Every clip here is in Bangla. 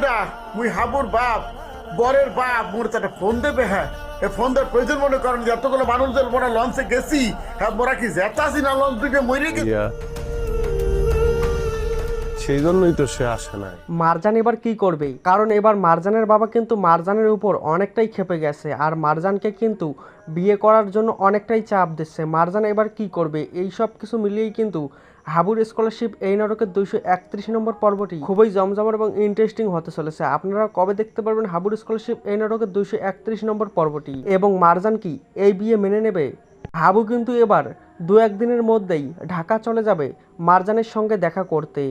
বেটা মুই হাবুর বাপ বরের বাপ মোর তো একটা ফোন দেবে। হ্যাঁ এ ফোন দেওয়ার প্রয়োজন মনে করেন যে এতগুলো মানুষদের মোরা লঞ্চে গেছি। হ্যাঁ মোরা কি জেতাছি না লঞ্চ থেকে মরে গেছি। সেই জন্যই তো সে আসে নাই। মারজান এবার কি করবে? কারণ এবার মারজানের বাবা কিন্তু মারজানের উপর অনেকটাই ক্ষেপে গেছে আর মারজানকে কিন্তু বিয়ে করার জন্য অনেকটাই চাপ দিচ্ছে। মারজান এবার কি করবে? এই সব কিছু মিলিয়েই কিন্তু হাবুর স্কলারশিপ এই নাটকের 231 নম্বর পর্বটি খুবই জমজমাট এবং ইন্টারেস্টিং হতে চলেছে। আপনারা কবে দেখতে পারবেন হাবুর স্কলারশিপ এই নাটকের 231 নম্বর পর্বটি এবং মারজান কি এই বিয়ে মেনে নেবে? হাবু কিন্তু এবার 2-1 দিনের মধ্যেই ঢাকা চলে যাবে মারজানের সঙ্গে দেখা করতে।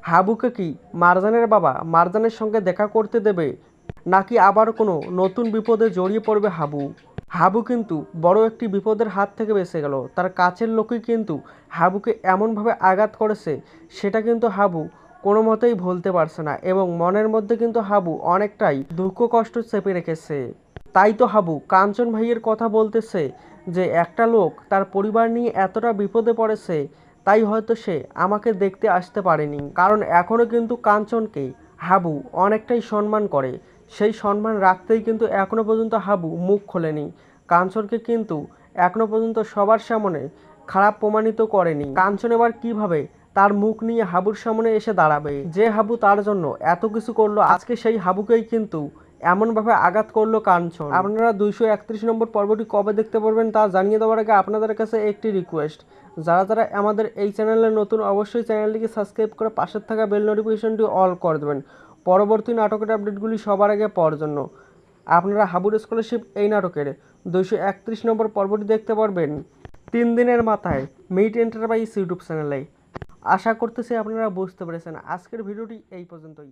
হাবুকে কি মারজানের বাবা মারজানের সঙ্গে দেখা করতে দেবে, নাকি আবার কোনো নতুন বিপদে জড়িয়ে পড়বে হাবু? হাবু কিন্তু বড় একটি বিপদের হাত থেকে বেঁচে গেল। তার কাছের লোকই কিন্তু হাবুকে এমনভাবে আঘাত করেছে, সেটা কিন্তু হাবু কোনো মতেই ভুলতে পারছে না এবং মনের মধ্যে কিন্তু হাবু অনেকটাই দুঃখ কষ্ট চেপে রেখেছে। তাই তো হাবু কাঞ্চন ভাইয়ের কথা বলতেছে যে একটা লোক তার পরিবার নিয়ে এতটা বিপদে পড়েছে, তাই হয়তো সে আমাকে দেখতে আসতে পারেনি। কারণ এখনও কিন্তু কাঞ্চনকে হাবু অনেকটাই সম্মান করে, সেই সম্মান রাখতেই কিন্তু এখনও পর্যন্ত হাবু মুখ খোলেনি। কাঞ্চনকে কিন্তু এখনও পর্যন্ত সবার সামনে খারাপ প্রমাণিত করেনি। কাঞ্চন এবার কিভাবে তার মুখ নিয়ে হাবুর সামনে এসে দাঁড়াবে? যে হাবু তার জন্য এত কিছু করলো, আজকে সেই হাবুকেই কিন্তু এমনভাবে আঘাত করলো কাঞ্চন। আপনারা 231 নম্বর পর্বটি কবে দেখতে পারবেন তা জানিয়ে দেওয়ার আগে আপনাদের কাছে একটি রিকোয়েস্ট, যারা যারা আমাদের এই চ্যানেলে নতুন অবশ্যই চ্যানেলটিকে সাবস্ক্রাইব করে পাশে থাকা বেল নোটিফিকেশনটি অল করে দেবেন পরবর্তী নাটকের আপডেটগুলি সবার আগে পাওয়ার জন্য। আপনারা হাবুর স্কলারশিপ এই নাটকের 231 নম্বর পর্বটি দেখতে পারবেন 3 দিনের মাথায় মিট এন্টারপ্রাইজ ইউটিউব চ্যানেলে। আশা করতেছি আপনারা বুঝতে পেরেছেন। আজকের ভিডিওটি এই পর্যন্তই।